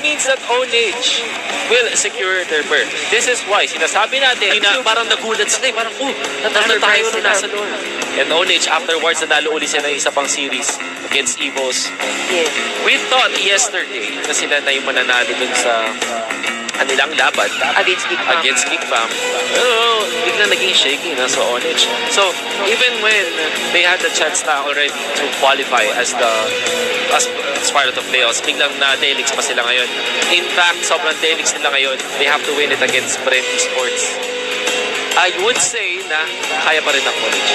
means that Ownage will secure their berth. This is why, sinasabi natin, parang nagulat sila, parang, natalo tayo na nasa loob. And Ownage, afterwards, nanalo ulit sila ng isa pang series against Evos. Yes. We thought yesterday na sila na yung mananalo dun sa kanilang laban against Kickbam. Pero bigla naging shaky na sa Ownage. So, even when they had the chance na already to qualify as part of the playoffs, biglang na-delix pa sila ngayon. In fact, sobrang delix nila ngayon. They have to win it against Bren Esports. I would say na kaya pa rin ang Ownage.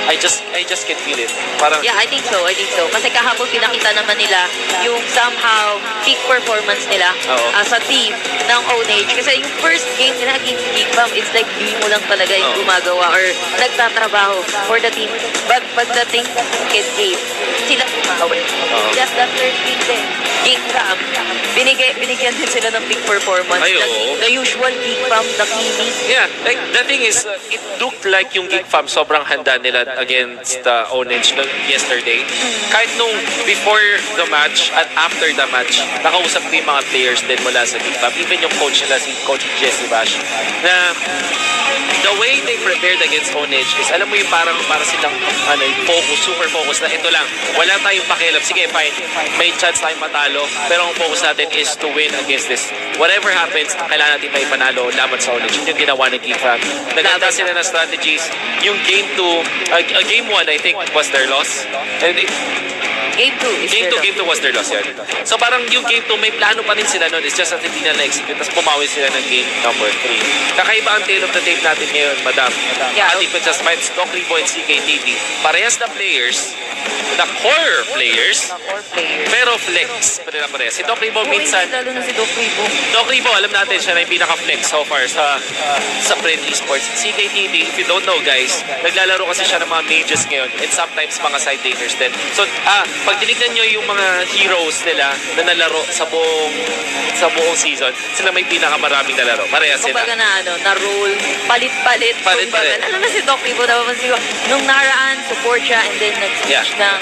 I just can feel it. Parang, yeah, I think so. Kasi kahapon pinakita naman nila yung somehow peak performance nila as a team ng Ownage. Kasi yung first game nila against Kickbam, it's like di mo lang talaga yung gumagawa or nagtatrabaho for the team. But pagdating sa second game, sila gumagawa. Just the third game din. Kickbam, binigyan din sila ng peak performance. The usual Kickbam, the Kimi. Yeah, like the thing is, it looked like yung Kickbam sobrang handa nila against Ownage yesterday. Kahit nung before the match at after the match, nakausap ko yung mga players din mula sa Kickbam. Even yung coach nila, si Coach Jesse Bash, na the way they prepared against Ownage is, alam mo yung parang para silang focus, super focus na ito lang. Wala tayong pakialam. Sige, fine. May chance tayong matalo. Pero ang focus natin is to win against this. Whatever happens, kailangan natin may panalo laban sa Ownage. Yun yung ginawa ng Kickbam. Naganda sila ng strategies. Yung game 2, game 1, I think, was their loss. And Game 2 was their loss yan. So parang yung game 2, may plano pa rin sila nun. It's just that hindi na na-execute. Tapos pumawi sila ng game number 3. Kakaiba ang tail of the tape natin ngayon, madam. Yeah. Ating just minds, Dokribo and CKTT. Parehas na players, the core players, pero flex. Parehas. Si Dokribo minsan, lalo na si Dokribo, alam natin siya na yung pinaka-flex so far sa Bren Esports. CKTT, if you don't know guys, naglalaro kasi siya ng mga mages ngayon and sometimes mga side laners din. So, pag tinignan nyo yung mga heroes nila na nalaro sa buong season, sila may pinakamaraming nalaro. Parehas sila. Kumbaga na roll, palit-palit. Palit-palit. Lalo na si Dokribo, napapansin ko, nung naraan, support siya and then nag-switch ng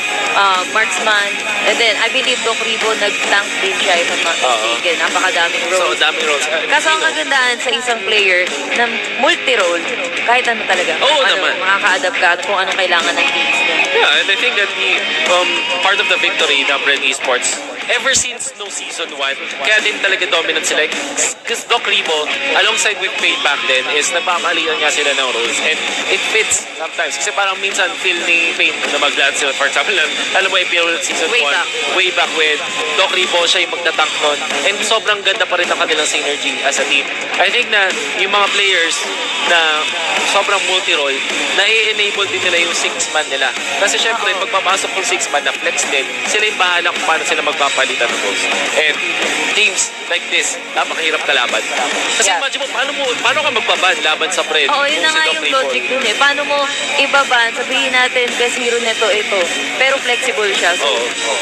marksman. And then, I believe Dokribo nag-tank din siya, if I'm not mistaken. Napakadaming rolls. So, daming rolls. Kaso ang kagandahan sa isang player na multi-role, kahit ano talaga. Naman. Makaka-adapt ka kung anong kailangan ng teams niya. Yeah, and I think that part of the victory ng Bren Esports, ever since no season 1, kaya din talaga dominant sila. Because Dokribo, alongside with Fade back then, is nagpapalitan nga sila ng roles. And it fits sometimes. Kasi parang minsan feel ni Fade na mag-land sila. For example, alam mo, MPL season 1, way back with Dokribo, siya yung magtatank nun. And sobrang ganda pa rin ang kanilang synergy as a team. I think na yung mga players na sobrang multi-role, na-enable din nila yung 6-man nila. Kasi syempre, pagpapasok ng 6-man na flex din, sila yung bahala kung paano sila magpapalitan ng roles. And teams like this, napakahirap kalaban. Kasi imagine mo, paano ka magbaban laban sa Bren? Oo, yun na nga yung logic dun eh. Paano mo ibaban, sabihin natin, best hero nito, ito. Pero flexible siya. So,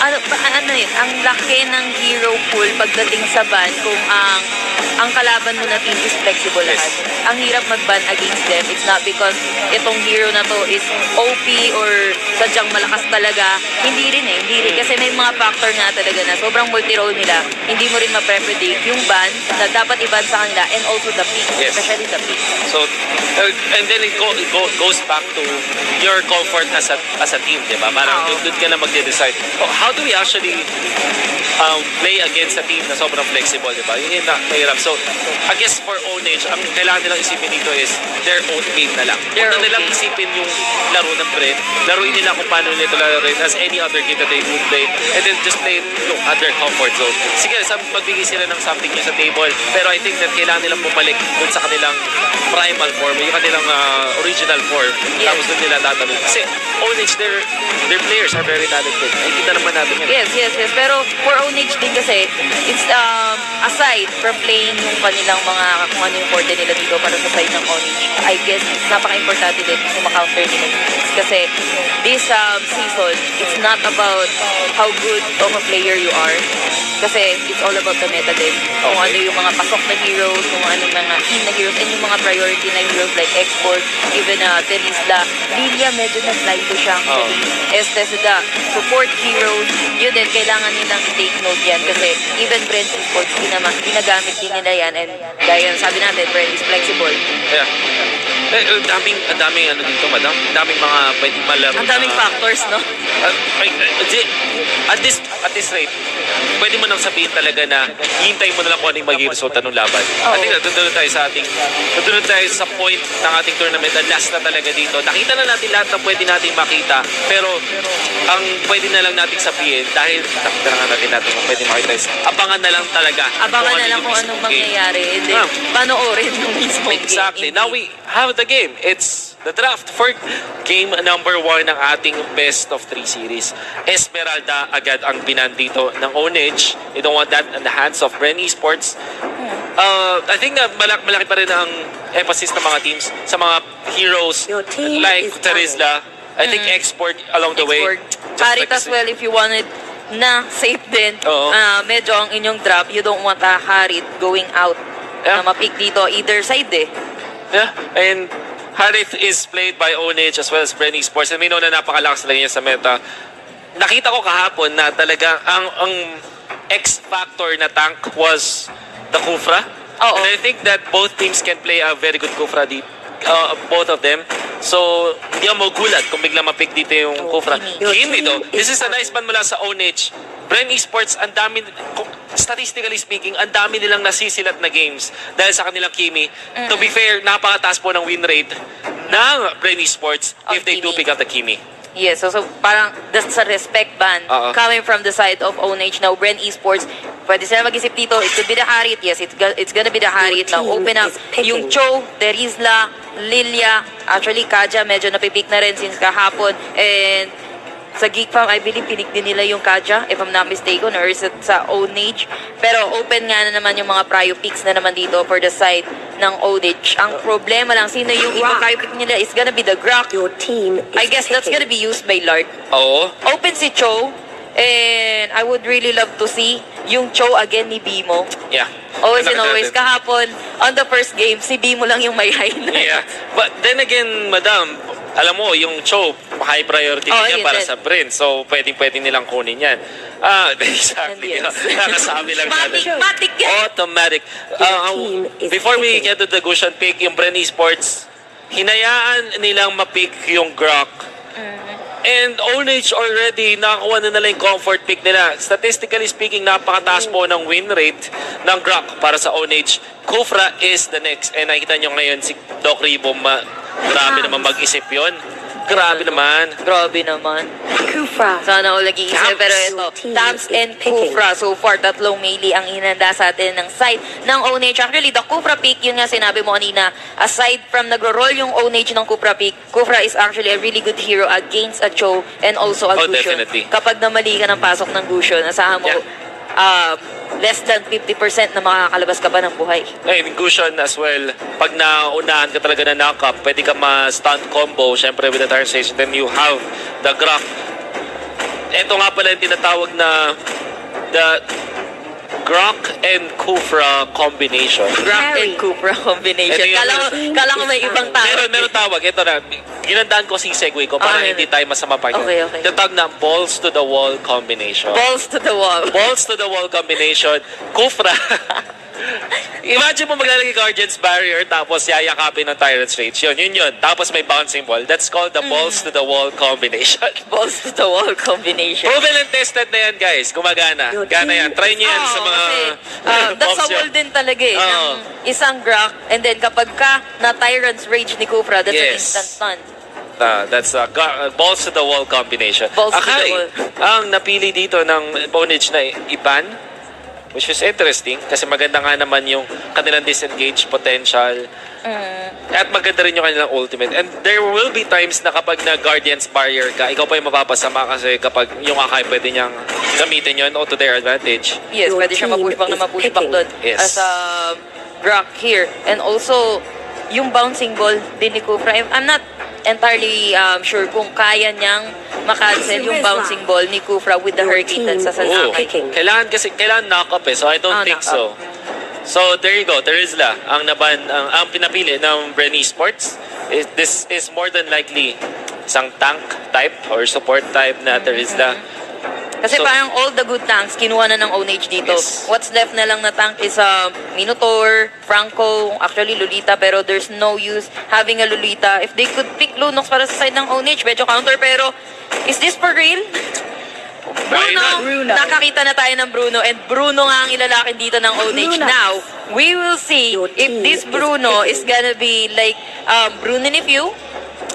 ano yun, ang laki ng hero pool pagdating sa ban kung ang kalaban mo na team is flexible lahat. Ang hirap mag-ban against them. It's not because itong hero na to is OP or sadyang malakas talaga. Hindi rin. Kasi may mga factor nga talaga na sobrang multi-role nila. Hindi mo rin ma-predict yung ban na dapat i-ban sa kanila and also the pick. Especially the pick. So, and then it goes back to your comfort as a team, di ba? Parang doon ka na mag-decide. How do we actually play against a team na sobrang flexible, di ba? Yun yung mahirap. So, I guess for Ownage, ang kailangan nilang isipin dito is their own game na lang. Huwag na nilang isipin yung laro ng Bren. Laruin nila kung paano nila ito laruin as any other game that they would play. And then just play at their comfort zone. Sige, magbigay sila ng something new sa table. Pero I think that kailangan nilang bumalik dun sa kanilang primal form, yung kanilang original form. Tapos dun nila tatanong. Kasi Ownage, their players are very talented. Nakikita naman natin yan. Yes. Pero for Ownage din kasi, it's aside from playing rin yung kanilang mga, kung ano yung forte nila dito para sa side ng Ownage. I guess, napaka-importante din kung ma-counter nila dito. Kasi this season, it's not about how good of a player you are. Kasi it's all about the meta din. Kung ano yung mga pasok na heroes, kung ano yung mga in na heroes, and yung mga priority na heroes like Export, even Terisla. Lilia, medyo na-slide siya. Estes, the support heroes, yun din, kailangan nilang i-take note yan. Kasi even Bren Esports, ginagamit din nila yan. And gaya sabi natin, Bren is flexible. Yeah. Ang daming ano dito, madam. Ang daming mga pwedeng malaro. Ang daming factors, no? At this rate, pwede mo nang sabihin talaga na hihintay mo na lang kung ano yung magiging resulta ng laban. I think nandun tayo sa point ng ating tournament na last na talaga dito. Nakita na natin lahat na pwede natin makita, pero ang pwede na lang natin sabihin, dahil nakita na natin kung pwede makita is, abangan na lang talaga. Abangan na lang kung anong mangyayari. And then, panoorin yung mismo game. Exactly. Now we have the game. It's the draft for game number 1 ng ating best of 3 series. Esmeralda agad ang binan dito ng Ownage. You don't want that in the hands of Bren Esports. I think na malaki pa rin ang emphasis ng mga teams sa mga heroes like Terisla. I think Export along the way. Harit as well if you wanted na safe din. Medyo ang inyong draft, you don't want a Harit going out na mapick dito either side eh. Yeah, and Harith is played by Ownage as well as Bren Esports. And we know na napakalakas talaga niya sa meta. Nakita ko kahapon na talaga ang X-factor na tank was the Kufra. And I think that both teams can play a very good Kufra deep. Both of them. So, hindi ako magulat kung bigla mapick dito yung Kufra. Kimi though, this is a nice ban mula sa Ownage. Bren Esports, ang dami, statistically speaking, ang dami nilang nasisilat na games dahil sa kanilang Kimi. To be fair, napakataas po ng win rate ng Bren Esports if they do pick up the Kimi. Yes, so parang that's a respect ban coming from the side of Ownage. Now, Bren Esports, pwede sila mag-isip dito, it could be the Harit. Yes, it's gonna be the Harit. Now, open up yung Cho, Terisla, Lilia, actually Kaja, medyo napipick na rin since kahapon. And sa Geek Farm, I believe, pinik din nila yung Kaja, if I'm not mistaken, or is it sa Ownage. Pero open nga na naman yung mga prio picks na naman dito for the side ng Ownage. Ang problema lang, sino yung ibang prio pick nila is gonna be the Grok. I guess that's gonna be used by Lark. Open si Cho, and I would really love to see yung Cho again ni Bimo. Yeah. Always and always. Kahapon, on the first game, si Bimo lang yung may highlight. Yeah. But then again, madam, alam mo, yung Cho, high priority niya para sa Bren. So, pwedeng nilang kunin yan. Exactly. Nakasabi lang natin. Matic yan. Automatic. Before we get to the Gushan pick, yung Bren Esports, hinayaan nilang mapick yung Grok. And Ownage already, nakakuha na nila yung comfort pick nila. Statistically speaking, napakataas po ng win rate ng Grok para sa Ownage. Kufra is the next. And nakita nyo ngayon si Doc Ribo, grabe naman mag-isip yun. Grabe naman. Kufra. Sana all nag-iisip. Pero ito, Tams and Kufra. So far, tatlong melee ang hinanda sa atin ng side ng Ownage. Actually, the Kufra pick, yun nga sinabi mo kanina, aside from nagro-roll yung Ownage ng Kufra pick, Kufra is actually a really good hero against a Cho and also a Gusion. Definitely. Kapag namali ka ng pasok ng Gusion, asahan mo, less than 50% na makakalabas ka pa ng buhay. And Gusion as well, pag naunahan ka talaga na knock-up, pwede ka ma-stunt combo, syempre with the Tire Station, then you have the Grok. Ito nga pala yung tinatawag na the Grok and Kufra combination. Grok and Kufra combination. Kala ko may ibang tawag. Meron tawag. Ito na. Ginandaan ko si segue ko para hindi tayo masama pa. Okay. Tinatawag na balls to the wall combination. Balls to the wall. Balls to the wall combination. Kufra. Imagine mo maglalagay Guardian's Barrier tapos yayakapin ng Tyrant's Rage. Yun. Tapos may bouncing ball. That's called the balls to the wall combination. Balls to the wall combination. Proven and tested na yan, guys. Gumagana. Gana yan. Try nyo yan sa mga... that's a wall din talaga eh. Ng isang Grok. And then kapag ka na Tyrant's Rage ni Kufra, that's an instant stun. That's a balls to the wall combination. Balls to the wall. Ang napili dito ng Ownage na iban which is interesting kasi maganda nga naman yung kanilang disengage potential. At maganda rin yung kanilang ultimate. And there will be times na kapag na-Guardian's Barrier ka, ikaw pa yung mapapasama kasi kapag yung Akai pwede niyang gamitin yun o to their advantage. Yes, pwede siya ma-pushback na ma-pushback doon. Yes. As a Brock here. And also, yung bouncing ball din ni Kufra, I'm not entirely sure kung kaya niyang makancel yung bouncing ball ni Kufra with the Hurricane sa Akai. Kailangan knock-up so I don't think so. So there you go, Terizla, ang pinapili ng Bren Esports. This is more than likely isang tank type or support type na Terizla. Kasi parang all the good tanks, kinuha na ng Ownage dito. Yes. What's left na lang na tank is Minotaur, Franco, actually Lolita, pero there's no use having a Lolita. If they could pick Lunox para sa side ng Ownage, medyo counter, pero is this for real? Bruno, nakakita na tayo ng Bruno, and Bruno nga ang ilalakin dito ng Ownage. Now, we will see if this Bruno is gonna be like Bruno Nifiu.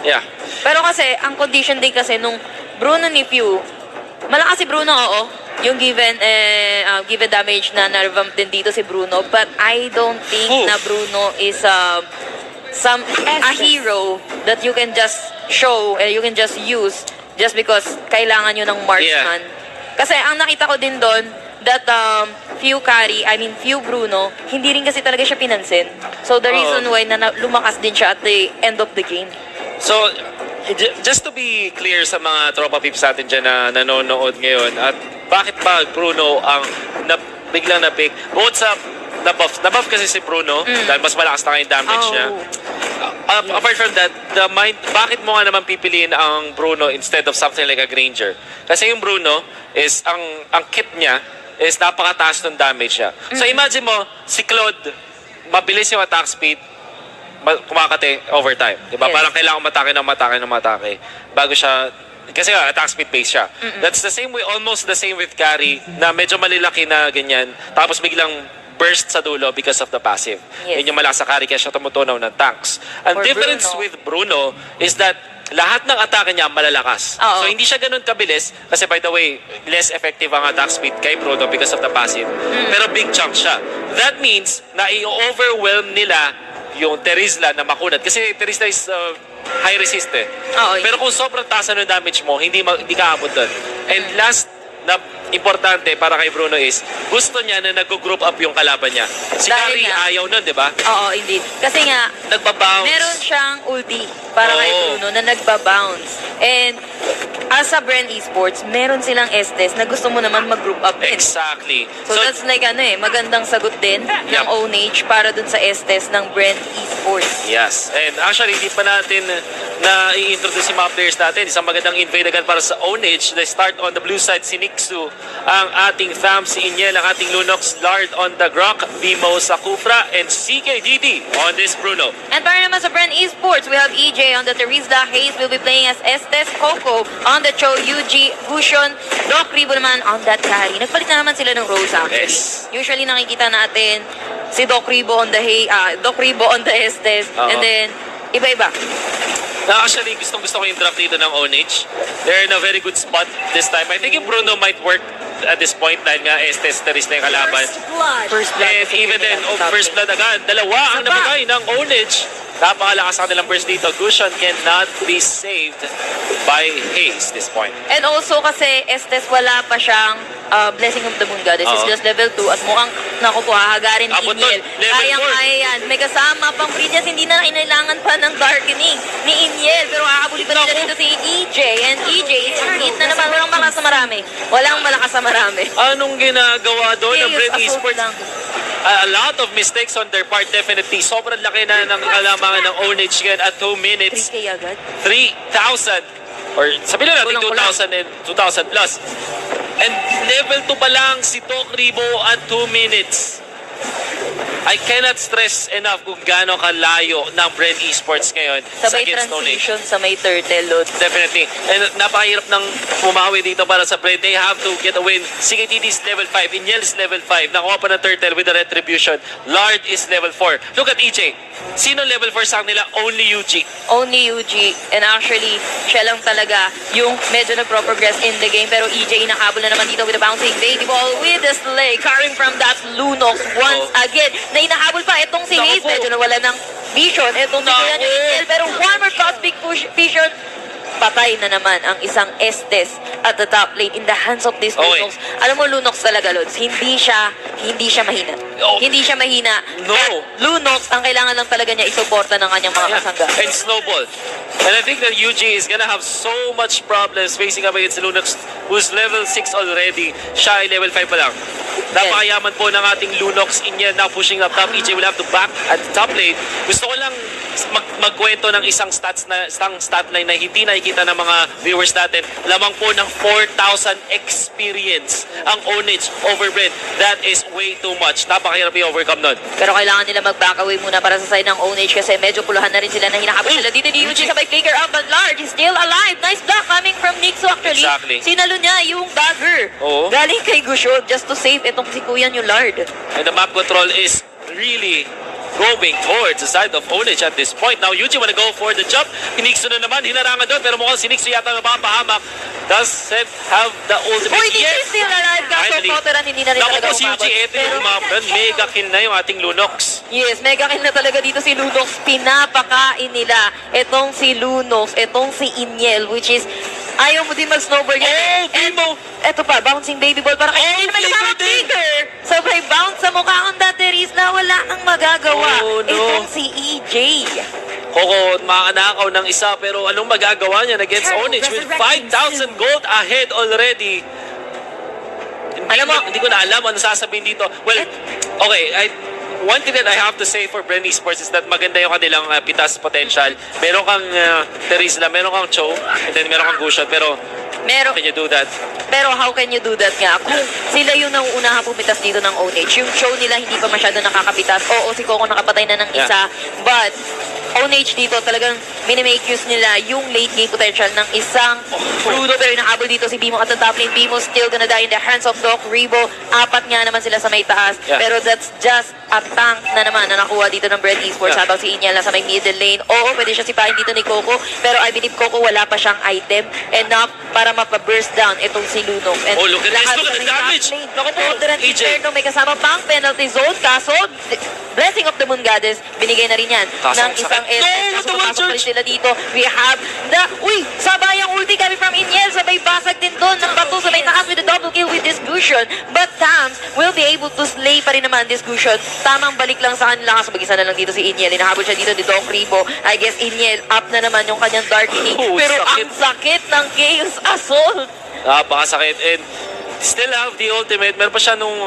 Yeah. Pero kasi, ang condition din kasi nung Bruno Nifiu, malakas si Bruno, oo. Yung given damage na na-revamp din dito si Bruno. But I don't think na Bruno is a hero that you can just show, you can just use just because kailangan nyo ng marksman. Kasi ang nakita ko din doon, that few Bruno, hindi rin kasi talaga siya pinansin. So the reason why na lumakas din siya at the end of the game. So, just to be clear sa mga tropa pips natin dyan na nanonood ngayon, at bakit ba Bruno ang biglang na-pick? Bukod sa na-buff kasi si Bruno, dahil mas malakas na kayong damage niya. Apart from that, bakit mo nga naman pipiliin ang Bruno instead of something like a Granger? Kasi yung Bruno is, ang kit niya is napakataas ng damage niya. So imagine mo, si Claude, mabilis yung attack speed, kumakate over time. Diba? Yes. Parang kailangan matake bago siya, kasi attack speed base siya. That's the same way, almost the same with carry, na medyo malilaki na ganyan, tapos biglang burst sa dulo because of the passive. Yes. Yun yung malakas sa carry kaya siya tumutunaw ng tanks. Ang difference with Bruno is that lahat ng atake niya malalakas. So hindi siya ganun kabilis kasi by the way, less effective ang attack speed kay Bruno because of the passive. Pero big chunk siya. That means na i-overwhelm nila yung Terizla na makunat. Kasi Terizla is high resist Pero kung sobrang taas na ng damage mo, hindi ka abot doon. And last na importante para kay Bruno is gusto niya na nag-group up yung kalaban niya. Si Kari ayaw nun, di ba? Oo, indeed. Kasi nga, nagbabounce. Meron siyang ulti para kay Bruno na nagbabounce. And as a Bren Esports, meron silang Estes na gusto mo naman mag-group up din. Exactly. So that's like magandang sagot din ng Ownage para dun sa Estes ng Bren Esports. Yes. And actually, hindi pa natin na i-introduce yung mga players natin. Isang magandang invade agad para sa Ownage. They start on the blue side, si Nixu, ang ating Tham, si Inyel, ang ating Lunox, Lard on the Grok, Vimo sa Kufra, and CKDD on this Bruno. And para naman sa Bren Esports, we have EJ on the Terizla, Hayes will be playing as Estes, Coco on the Cho, Yuji, Gushon, Doc Ribo naman on that carry. Nagpalit na naman sila ng roles actually. Yes. Usually nakikita natin si Doc Ribo on the Estes, and then iba-iba. Actually, gustong-gusto ko yung draft dito ng Ownage. They're in a very good spot this time. I think yung Bruno might work at this point dahil nga Estes Teris na yung kalaban. First blood. And even then, first blood agad. Dalawa ang nabagay ng Ownage. Napakalakas ang kanilang burst dito. Gushon cannot be saved by Hayes this point. And also kasi Estes wala pa siyang Blessing of the Moon Goddess. It's just level 2 at mukhang naku po hahagarin ni Inyel. Kayang-kaya yan. May kasama pang Brilliance. Hindi na kailangan pa ng Darkening ni Inyel. Pero kakabuli pa nila dito si EJ. And EJ is hit na naman. Walang malakas sa marami. Walang malakas sa marami. Anong ginagawa doon ng Bren Esports? Lang. A lot of mistakes on their part, definitely. Sobrang laki na ng kalamangan ng Ownage again at 2 minutes. 3K agad? 3,000. Or sabihin na natin 2,000 and 2,000 plus. And level 2 pa lang si Doc Ribo at 2 minutes. I cannot stress enough kung gaano kalayo ng Bren Esports ngayon Sa sa may against Ownage. transition, sa may turtle load. Definitely. And napakahirap ng pumawi dito para sa Bren. They have to get a win. CKTD is level 5. Inyel is level 5. Nakuha pa ng Turtle with the Retribution. Lard is level 4. Look at EJ. Sino level 4 sa kanila? Only UG. Only UG. And actually, siya lang talaga yung medyo nagpro-progress in the game. Pero EJ nakabol na naman dito with a bouncing baby ball with the slay. Carrying from that Lunox once again. Na inahabol pa itong si Naku Hayes. po. Medyo nawala ng vision. Itong si Kuya Naku. Angel. Pero one more cosmic vision. Patay na naman ang isang Estes at the top lane in the hands of this Okay. Lunox. Alam mo, Lunox talaga, Lods. Hindi siya mahina. Oh. Hindi siya mahina. No. At Lunox, ang kailangan lang talaga niya isuporta ng kanyang mga kasangga. And Snowball. And I think that UG is gonna have so much problems facing up against Lunox, who's level 6 already. Siya ay level 5 pa lang. Napakayaman po ng ating Lunox. Inya now pushing up top. EJ will have to back at the top lane. Gusto ko lang magkwento ng isang stat line na hindi nakikita ng mga viewers natin. Lamang po ng 4,000 experience ang Ownage over Bren. That is way too much. Napakahirap i-overcome nun. Pero kailangan nila mag-back away muna para sa side ng Ownage kasi medyo puluhan na rin sila na hinakabot sila dito ni UG sabay flicker up but Lard is still alive. Nice block coming from Nixo actually. Exactly. Sinalo niya yung dagger. Oo. Galing kay Gushod just to save itong si Kuya yung Lard. And the map control is really going towards the side of Ownage at this point. Now, Yuji wanna go for the jump. Nixo na naman, hinarangan doon. Pero mukhang si Nixo yata mapapahamak. Doesn't have the ultimate. Uy, Nixo is still alive. Kaso Finally. Poteran hindi na rin Naku talaga po si Yuji, ito yung umabran. Mega kill na yung ating Lunox. Yes, mega kill na talaga dito si Lunox. Pinapakain nila itong si Lunox, itong si Inyel, which is ayaw mo din mag-snowboard yan. Oh, And Primo! eto pa, bouncing baby ball para kay Oh, hindi naman kasama flavor din. trigger. Sabay bounce sa mukha ng Dateris na wala nang magagawa. Oh, no. Itong si EJ. Koko, makanakaw ng isa pero anong magagawa niya against Ownage with 5,000 gold ahead already. Hindi ko na alam ano sasabihin dito. Well, okay, one thing that I have to say for Bren Esports is that maganda yung kanilang pitas potential. Meron kang Terisla, meron kang Cho, and then meron kang Gushot, pero Meron, can you do that? pero how can you do that nga? Kung sila yung nauunahang pumitas dito ng Ownage, yung show nila hindi pa masyado nakakapitas. Oo, si Coco nakapatay na ng isa. But, Ownage dito talagang minimake use nila yung late game potential ng isang Bruno. Pero inahabol dito si Bimo at the top lane. Bimo still gonna die in the hands of Doc Rebo. Apat nga naman sila sa may taas. Yeah. Pero that's just a tank na naman na nakuha dito ng Bren Esports. Yeah. Habang si Inyal sa may middle lane. Oo, pwede siya sipahin dito ni Coco. Pero I believe Coco wala pa siyang item enough para mapa-burst down itong si Lunox. And Oh, look at this. lahat Look at sa the may damage. top lane. Naku po, Orderan si EJ. Perno, may kasama pang penalty zone. Kaso, Blessing of the Moon Goddess, binigay na rin yan Kaso, ng isang sakit. SS. No, Kaso the one papasok pa rin church. sila dito. We have the... Uy! Sabayang ulti coming from Inyel. Sabay basag din doon ng bato. Sabay takas with a double kill with this Gushon. But Tams will be able to slay pa rin naman this Gushon. Tamang balik lang sa kanila. Kaso mag-isa na lang dito si Inyel. Inahabol siya dito ni Doc Rebo. I guess Inyel up na naman yung kanyang Dark King. Oh, Pero sakit. ang sakit ng Chaos Assault. Napakasakit. And still have the ultimate. Meron pa siya nung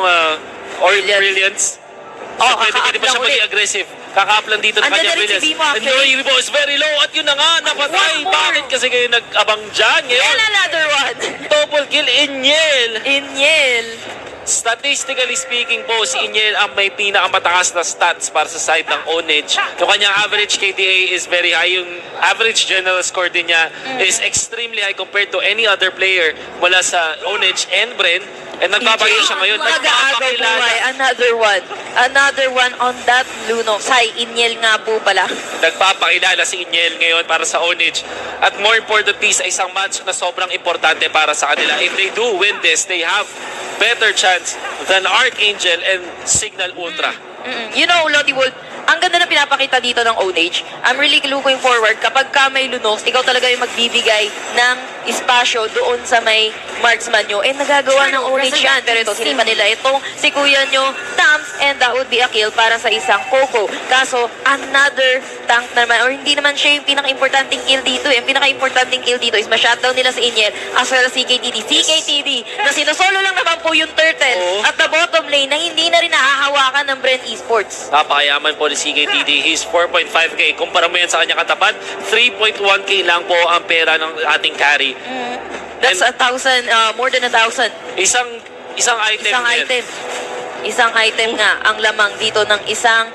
Brilliance. So, Oh, pwede pa siya kaka-up lang maging aggressive. Kaka-up lang dito ng Andyan kanyang na rin si Brilliance. Bimo, And actually. Joey Rebo is very low. At yun na nga, napatay. One more. Bakit kasi kayo nag-abang dyan ngayon? And another one. Double kill, Inyel. Inyel. Statistically speaking po, si Inyel ang may pinakamatakas na stats para sa side ng Ownage. Yung kanyang average KDA is very high. Yung average general score din niya is extremely high compared to any other player mula sa Ownage and Bren. And nagpapakita siya ngayon. Mag-aagaw buhay. Another one. Another one on that Lunox. Hi, Inyel nga po pala. Nagpapakilala si Inyel ngayon para sa Ownage. At more importantly, sa isang match na sobrang importante para sa kanila. If they do win this, they have better chance than ArkAngel and Cignal Ultra. You know, Lodi Wolf, ang ganda na pinapakita dito ng Ownage. I'm really looking forward kapag ka may Lunox, ikaw talaga yung magbibigay ng espasyo doon sa may marksman nyo. And nagagawa ng Ownage yan. Pero ito, sinipa nila itong si kuya nyo, Tams, and that would be a kill para sa isang Coco. Kaso, another tank naman, or hindi naman siya yung pinaka-importanting kill dito. Yung pinaka-importanting kill dito is ma-shutdown nila si Inyel as well as CKTD. CKTD, na sinusolo lang naman po yung Turtle Oo. at the bottom lane na hindi na rin nahahawakan ng Bren Esports. Napakayaman po ni CKTD. He's 4.5k. Kumpara mo yan sa kanyang katapat, 3.1k lang po ang pera ng ating carry. That's 1,000, more than 1,000. Isang item. Isang yan. item. isang item nga ang lamang dito ng isang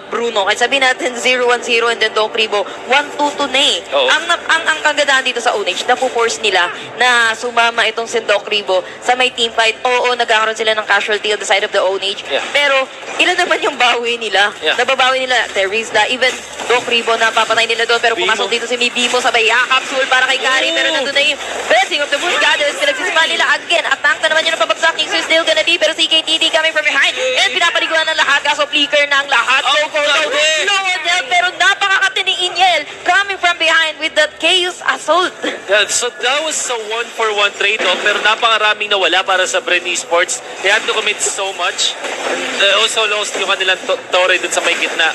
Bruno. Kaya sabihin natin 0-1-0 and then Doc Ribo 1-2-2 na eh. Oo. Ang kagandahan dito sa Ownage, napo-force nila na sumama itong si Doc Ribo sa may team fight. Oo, nagkakaroon sila ng casualty on the side of the Ownage. Yeah. Pero ilan naman yung bawi nila? Yeah. Nababawi nila Terizla, even Doc Ribo na papatay nila doon. Pero pumasok dito si Mibimo sabay capsule para kay Kari. Pero nandun na yung blessing of the Moon Goddess. Pinagsisipan nila again. Atang na naman yun ang pabagsak. Kings are still gonna be. Pero si KTD coming from behind. And pinapaliguan ng lahat. Kaso flicker ng lahat. Go. Low on them. Pero napakakatining Inyel coming from behind with that Chaos Assault. Yeah, so that was a 1-for-1 trade-off, pero napakaraming nawala para sa Bren Esports. They had to commit so much. And also lost yung kanilang tore dun sa may gitna.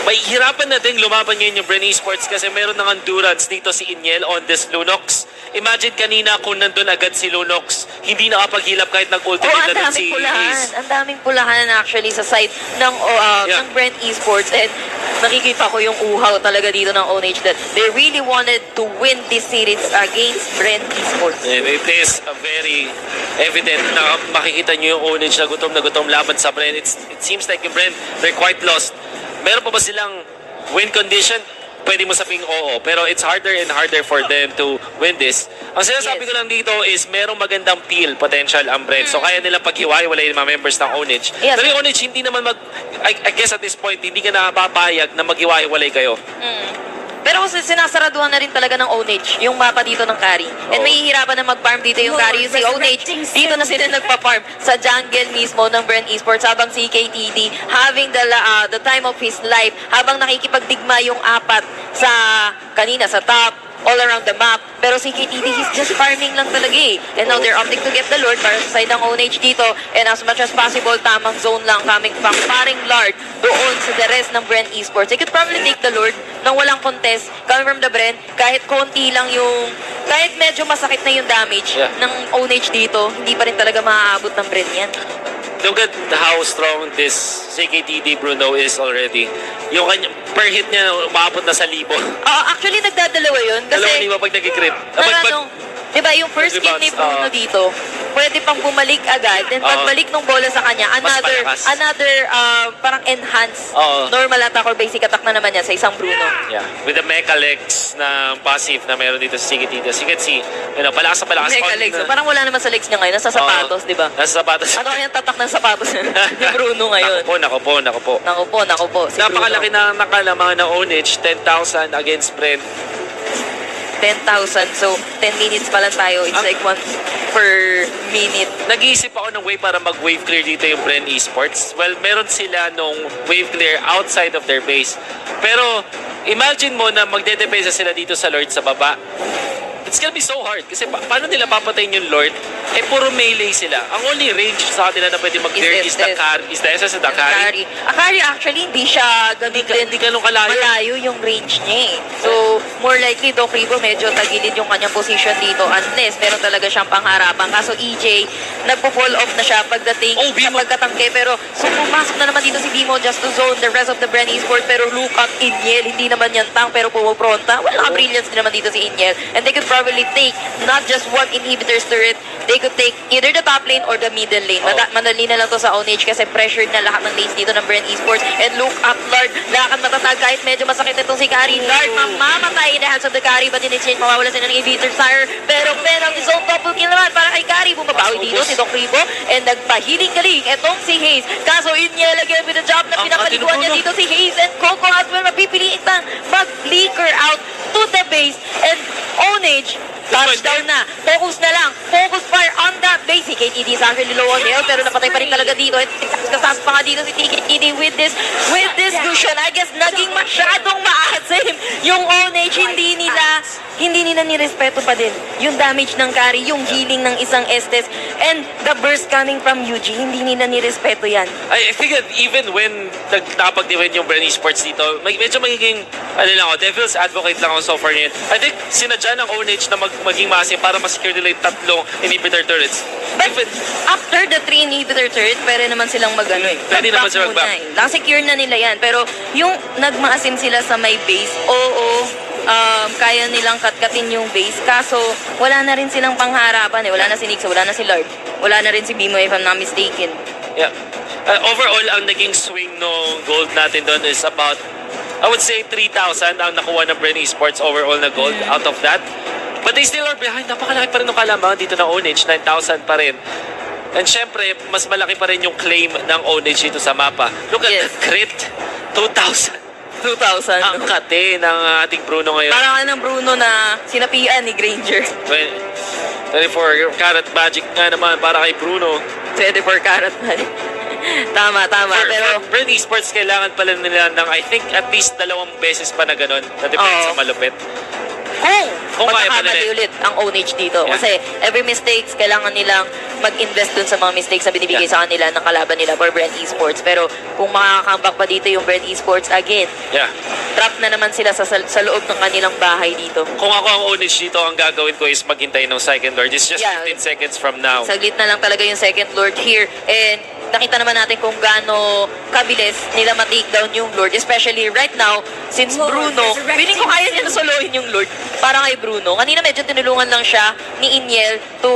May hirapan na din lumaban ngayon yung Bren Esports kasi meron ng endurance dito si Inyel on this Lunox. Imagine kanina kung nandun agad si Lunox, hindi nakapaghilap kahit nag-ultimate na si Ace. Ang daming pulahan actually sa side ng Bren Esports. And nakikita ko yung uhaw talaga dito ng Ownage that they really wanted to win this series against Bren Esports. And it is a very evident na makikita nyo yung Ownage na gutom laban sa Bren. It seems like yung Bren, they're quite lost. Meron pa ba silang win condition? Pwede mo sabing oo, pero it's harder and harder for them to win this. Ang sinasabi ko lang dito is merong magandang peel potential ang Bren. So kaya nilang paghiwa-hiwalay yung mga members ng Ownage. Yes. Pero yung Ownage hindi naman I guess at this point hindi ka napapayag na maghiwa-hiwalay kayo. Pero sinasaraduhan na rin talaga ng Ownage yung mapa dito ng Kari. And may hihirapan na mag-farm dito yung Kari. Yung si Ownage, dito na sila nagpa-farm sa jungle mismo ng Bren Esports habang si KTD having the time of his life habang nakikipagdigma yung apat sa kanina sa top, all around the map. Pero si KTD, he's just farming lang talaga eh. And now they're opting to get the Lord para sa side ng Ownage dito. And as much as possible, tamang zone lang coming from paring Lord doon sa the rest ng Bren Esports. They could probably take the Lord nang walang contest coming from the Bren. Kahit konti lang yung, kahit medyo masakit na yung damage ng Ownage dito, hindi pa rin talaga maaabot ng Bren yan. Look at how strong this CKTD Bruno is already. Yung kanya, per hit niya, umabot na sa libo. Actually, nagdadalawa yun. Kasi, Dalawang libo pag nag-crit. diba, yung first kill ni Bruno dito, pwede pang bumalik agad. Then pagbalik ng bola sa kanya, another parang enhanced normal attack or basic attack na naman yan sa isang Bruno. Yeah. With the mecha legs na passive na meron dito sa CKTD. As you can see, palakas na palakas. Mecha legs. So, parang wala naman sa legs niya ngayon. Nasa sapatos, diba? Nasa sapatos. Ano kayang tatak ng sapatos ni Bruno ngayon? Naku po. Si napakalaki na nakalamangan ng Ownage. 10,000 against Bren. 10,000. So, 10 minutes pa lang tayo. It's like 1 per minute. Nag-iisip ako ng way para mag-wave clear dito yung Bren Esports. Well, meron sila nung wave clear outside of their base. Pero, imagine mo na magdedepensa sila dito sa Lord sa baba. It's gonna be so hard. Kasi paano nila papatayin yung Lord? Puro melee sila. Ang only range sa kanila na pwede mag-clear is the SS at the carry. Carry actually, hindi siya gamitin. Hindi ganun kalayo. Malayo yung range niya eh. So, more likely, Doc Ribo, medyo tagilid yung kanyang position dito unless meron talaga siyang pangharapan. Kaso EJ, nagpo-fall off na siya pagdating sa pagkatangke. Pero, so pumasok na naman dito si Bimo just to zone the rest of the Bren Esports. Pero look at Inyel, hindi naman yan tank pero pumupronta. Wala brilliance din naman dito si Inyel. And they could probably take not just one inhibitor's turret, they could take either the top lane or the middle lane. Madali na lang to sa Ownage kasi pressured na lahat ng lanes dito ng Bren Esports. And look up, Lord, lakad matatag kahit medyo masakit itong si Kari. Lord, mamamatay in the hands of the Kari, but in exchange, mawawala sila ng inhibitor sire. Pero penalty zone double kill naman para kay Kari. Bumabawi dito si Doc Ribo and nagpahiling-galing etong si Hayes. Kaso Inyel again with the job na pinapaliguan niya dito si Hayes and Coco as well mapipiliin na mag-leaker out to the base and Ownage touchdown na. Focus na lang. Focus fire on that base. Si KTD is actually low on health pero napatay pa rin talaga dito. At kasas pa nga dito si KTD with this Lucian. I guess naging masyadong maasim yung Ownage. Hindi nila nirespeto pa din yung damage ng carry, yung healing ng isang Estes and the burst coming from UG. Hindi nila nirespeto yan. I figured even when napag-defend yung Bren Esports dito, medyo magiging, devil's advocate lang ako so far yun. I think sinadya ng Ownage na maging massive para ma-secure nila yung tatlong inhibitor turrets. But after the 3 inhibitor turret, pwede naman silang pwede naman sila mag-back. Nakasecure na nila yan. Pero yung nagmaasim sila sa may base, kaya nilang katkatin yung base. Kaso, wala na rin silang pangharapan eh. Wala na si Nixa, wala na si Lord. Wala na rin si Bimo if I'm not mistaken. Yeah. Overall, ang naging swing ng gold natin doon is about, I would say, 3,000 ang nakuha ng Bren Esports overall na gold out of that. But they still are behind. Napakalaki pa rin ng kalamangan dito ng Ownage. 9,000 pa rin. And syempre, mas malaki pa rin yung claim ng Ownage dito sa mapa. Look at that crit. 2,000. 2,000. Ang kate ng ating Bruno ngayon. Parang ng Bruno na sinapian ni Granger. 24 karat magic nga naman para kay Bruno. 24 karat man. Tama. Pero for Bren Esports, kailangan pala nila ng I think at least 2 beses pa na ganun. Na depende sa malupit. Kung kaya pa magkakamali nila. ulit ang Ownage dito. Yeah. Kasi every mistakes, kailangan nilang mag-invest dun sa mga mistakes na binibigay sa kanila ng kalaban nila for Bren Esports. Pero kung makakambak pa dito yung Bren Esports again, trap na naman sila sa loob ng kanilang bahay dito. Kung ako ang Ownage dito, ang gagawin ko is maghintay ng second Lord. It's just 15 seconds from now. Saglit na lang talaga yung second Lord here. And nakita naman natin kung gaano kabilis nila ma-takedown yung Lord. Especially right now, since Bruno, feeling ko kaya niya na solohin yung Lord. Para kay Bruno. Kanina medyo tinulungan lang siya ni Iniel to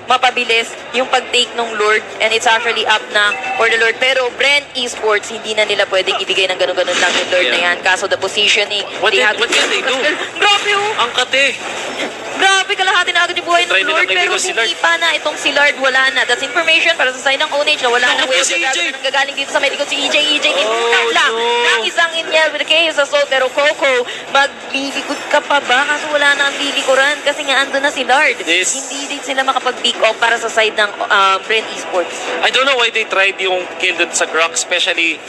mapabilis yung pag-take ng Lord. And it's actually up na for the Lord. Pero Bren Esports, hindi na nila pwedeng ibigay ng ganun-ganun lang yung Lord na yan. Kaso the positioning, What can they do? Grabe Ang kate. Grabe, kalahati na agad yung buhay ng Try Lord. nilang Pero ibigo si Lord. hindi pa na itong si Lord, wala na. That's information para sa side ng Ownage na wala na. Naku po si EJ. Nanggagaling dito sa medical si EJ. EJ, Oh, lang. no. Nang isang Iniel with the chaos assault. Pero Coco, maglilikod ka pa ba? Kaso wala na ang lilikuran. Kasi nga ando na si Lord. Hindi din sila makapag-pick off para sa side ng Bren Esports. I don't know why they tried yung kill dun sa Grok, especially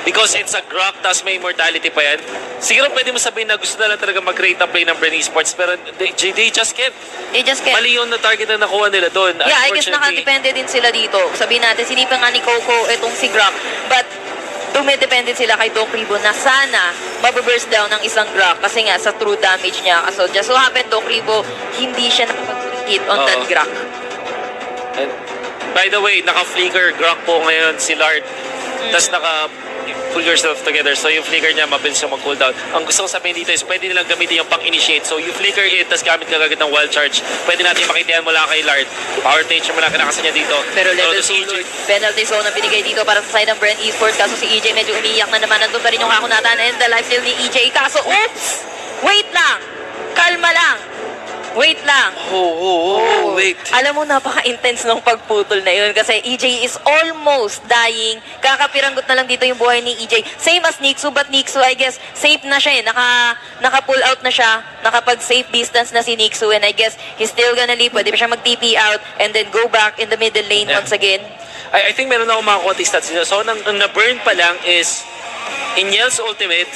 because it's a Grok, tas may immortality pa yan. Siguro pwede mo sabihin na gusto na lang talaga mag-create ang play ng Bren Esports, pero they just can't. They just can't. Mali yung na-target na nakuha nila doon. Yeah, I guess nakadepende din sila dito. Sabihin natin, sinipan nga ni Coco itong si Grok. But dumidepende sila kay Doc Ribo na sana mababurst down ng isang Grok kasi nga sa true damage niya. So just so happen, Doc Ribo, hindi siya nakapag-hit on that Grok. And by the way, naka-flicker Grok po ngayon si Lard. Tas pull yourself together. So yung flicker niya, mabilis siya mag-cooldown. Ang gusto ko sabihin dito is pwede nilang gamitin yung pang-initiate. So you flicker it, tas gamit ka agad ng wild charge. Pwede natin makitihan mula kay Lard. Power nature mo lang kinakasa niya dito. Pero level 2 penalty zone ang binigay dito para sa side ng Bren Esports. Kaso si EJ medyo umiiyak na naman. Nandun pa rin yung kakunatan and the lifesteal ni EJ. Kaso, oops! Wait lang! Kalma lang! Wait lang. Wait. Alam mo, napaka-intense ng pagputol na yun kasi EJ is almost dying. Kakapiranggot na lang dito yung buhay ni EJ. Same as Nixu, but Nixu, I guess, safe na siya eh. Naka-pull out na siya. Nakapag-safe distance na si Nixu and I guess he's still gonna leave. Pwede pa siya mag-TP out and then go back in the middle lane once again. I think meron ako mga konti stats dito. So, ang na-burn pa lang is Iniel's ultimate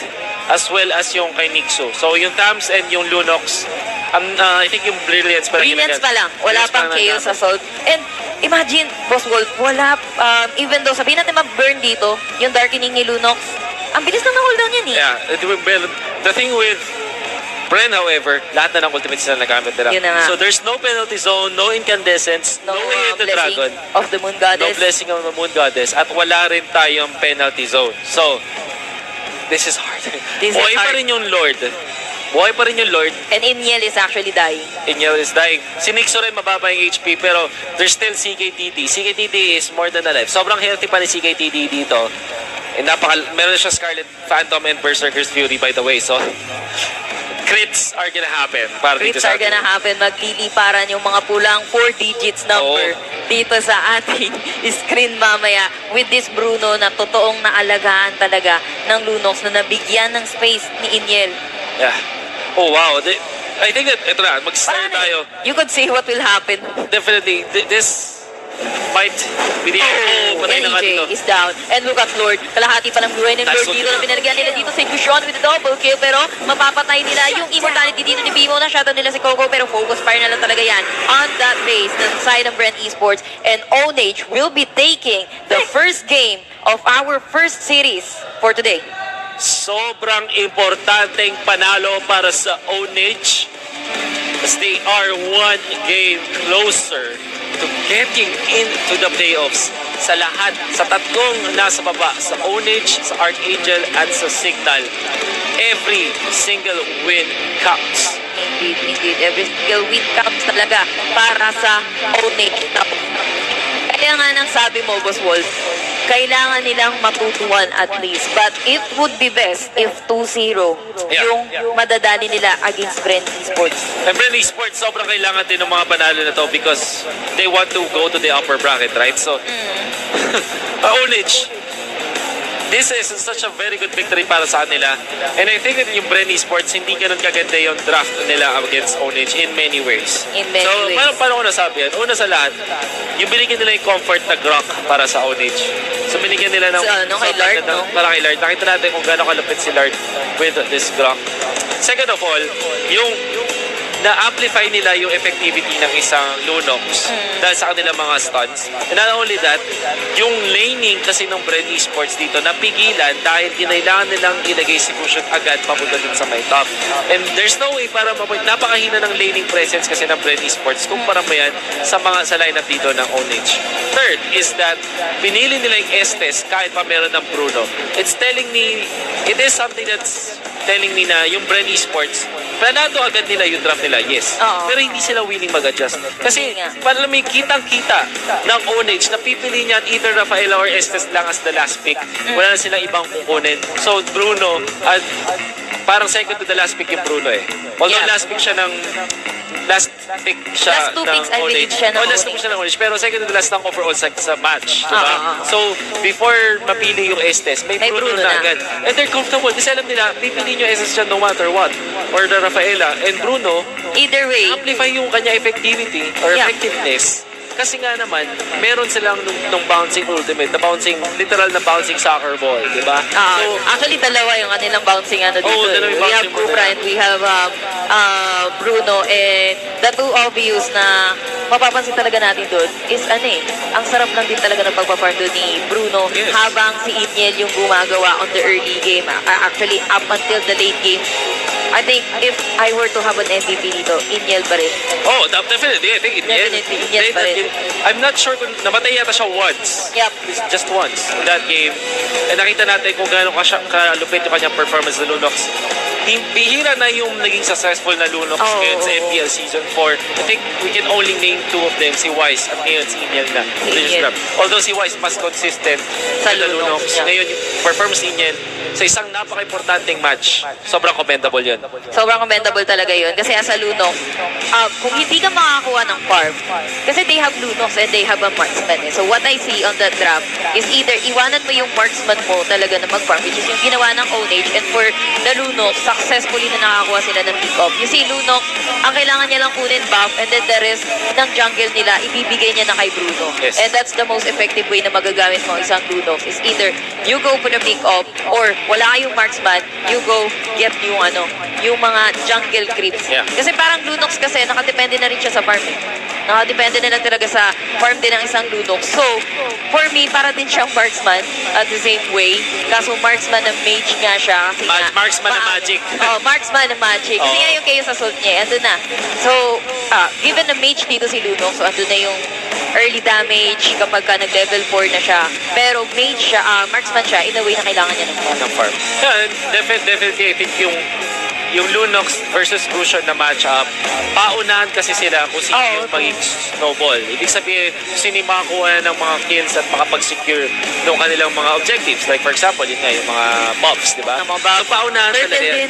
as well as yung kay Nixu. So, yung Tams and yung Lunox, I think yung Brilliance pa lang. Brilliance pa lang. Wala pang Chaos Assault. And imagine, Boss Wolf, wala, even though sabihin natin mag-burn dito, yung Darkening ni Lunox, ang bilis nang na-hold down yan eh. Yeah. The thing with Bren, however, lahat na ng ultimates na nagamit nila. So there's no penalty zone, no incandescence, no way into dragon. Of the Moon Goddess. No blessing of the Moon Goddess. At wala rin tayong penalty zone. So, this is hard. Buhay pa rin yung Lord. Buhay pa rin yung Lord. And Iniel is actually dying. Iniel is dying. Si Nixo rin mababa yung HP pero there's still CKTT. CKTT is more than alive. Sobrang healthy pa ni CKTT dito. And meron siya Scarlet Phantom and Berserker's Fury by the way. So, crits are gonna happen. Crits are gonna happen. Magliliparan yung mga pulang 4 digits number dito sa ating screen mamaya with this Bruno na totoong naalagaan talaga ng Lunox na nabigyan ng space ni Iniel. Yeah. Oh wow. I think that ito na, mag-start tayo. You could see what will happen. Definitely. This might be the patay na nga dito. is down. And look at Lord. Kalahati pa ng buhay ng Lord dito na pinalagyan nila dito si Gushon with the double kill. Pero mapapatay nila yung immortality dito ni Bimo. Na-shadow nila si Coco. Pero focus fire na lang talaga yan on that base ng side ng Bren Esports. And Ownage will be taking the first game of our first series for today. Sobrang importanteng panalo para sa Ownage as they are one game closer to getting into the playoffs sa lahat, sa tatlong nasa baba, sa Ownage, sa ArkAngel at sa Cignal. Every single win counts. Indeed. Every single win counts talaga para sa Ownage. Kaya nga nang sabi mo, Boss Wolf, kailangan nilang matutuan at least. But it would be best if 2-0 yung madadali nila against Bren Esports. And Bren Esports, sobrang kailangan din ng mga panalo na to because they want to go to the upper bracket, right? So, Ownage, this is such a very good victory para sa kanila. And I think that yung Bren Esports, hindi ganun kaganda yung draft nila against Ownage in many ways. In many ways. Paano ko nasabi yan? Una sa lahat, yung binigyan nila yung comfort na Grok para sa Ownage. So binigyan nila ng... kay Lard, no? Para kay Lard. Nakita natin kung gano'ng kalapit si Lard with this Grok. Second of all, yung na-amplify nila yung effectivity ng isang Lunox dahil sa kanilang mga stuns. And not only that, yung laning kasi ng Bren Esports dito napigilan dahil kinailangan nilang ilagay si Cushion agad papunta dun sa may top. And there's no way para napakahina ng laning presence kasi ng Bren Esports kumpara mo yan sa lineup dito ng Ownage. Third is that pinili nila yung Estes kahit pa meron ng Bruno. It's telling me, it is something that's telling me na yung Bren Esports, planado agad nila yung draft nila, yes. Pero hindi sila willing mag-adjust. Kasi para may kitang-kita ng Ownage na pipili niya either Rafaela or Estes lang as the last pick. Wala na silang ibang component. So Bruno, parang second to the last pick yung Bruno eh. Although last pick siya ng last pick siya last two picks, I believe siya ng last two picks siya ng Ownage. Pero second to the last ng overall sa match. Diba? So, before mapili yung Estes, may Bruno na agad. And they're comfortable. Kasi alam nila, pipili nyo Estes siya no matter what. Or the Rafaela. And Bruno, either way, amplify yung kanya effectivity or effectiveness. Kasi nga naman, meron silang nung bouncing ultimate, na bouncing, literal na bouncing soccer ball, di ba? So, actually, dalawa yung kanilang bouncing dito. We have Cupra and we have Bruno. And the two obvious na mapapansin talaga natin doon is ang sarap lang din talaga ng pagpaparm doon ni Bruno habang si Inyel yung gumagawa on the early game. Actually, up until the late game. I think if I were to have an MVP dito, Inyel pa rin. Oh, definitely. I think Inyel. Definitely, Inyel pa rin. I'm not sure kung namatay yata siya once. Yep. Just once in that game. And nakita natin kung gaano kalupit yung kanyang performance sa Lunox. Bihira na yung naging successful na Lunox ngayon sa MPL Season 4. I think we can only name two of them, si Wise at ngayon si Inyel na. Although si Wise mas consistent sa Lunox. Ngayon, yung performance ni Inyel sa isang napaka-importanting match, sobrang commendable yun. Sobrang commendable talaga yun. Kasi as a Lunox, kung hindi ka makakakuha ng farm, kasi they have Lunox and they have a marksman. So what I see on the draft is either iwanan mo yung marksman mo talaga na mag-farm, which is yung ginawa ng Ownage, and for the Lunox, successfully na nakakuha sila ng pick-off. You see, Lunox, ang kailangan niya lang kunin buff, and then the rest ng jungle nila, ibibigay niya na kay Bruno. Yes. And that's the most effective way na magagamit mo isang Lunox is either you go for the pick-off or wala kayong marksman, you go get yung mga jungle creeps. Yeah. Kasi parang Lunox kasi, nakadepende na rin siya sa farm. Nakadepende na lang talaga sa farm din ng isang Lunox. So, for me, para din siyang marksman at the same way. Kaso marksman na mage nga siya. Kasi Marksman na magic. Marksman na magic. Kasi nga yung chaos assault niya, andun na. So, given na mage dito si Lunox, so andun na yung early damage kapag ka nag-level 4 na siya. Pero mage siya, marksman siya, in a way na kailangan niya ng farm. Yeah, definitely, I think yung Lunox versus Crucian na matchup, paunahan kasi sila kung sino yung maging snowball. Ibig sabihin, sino yung makakuha ng mga kills at makapag-secure ng kanilang mga objectives. Like for example, yun nga, yung mga buffs, di ba? So paunahan talaga yan.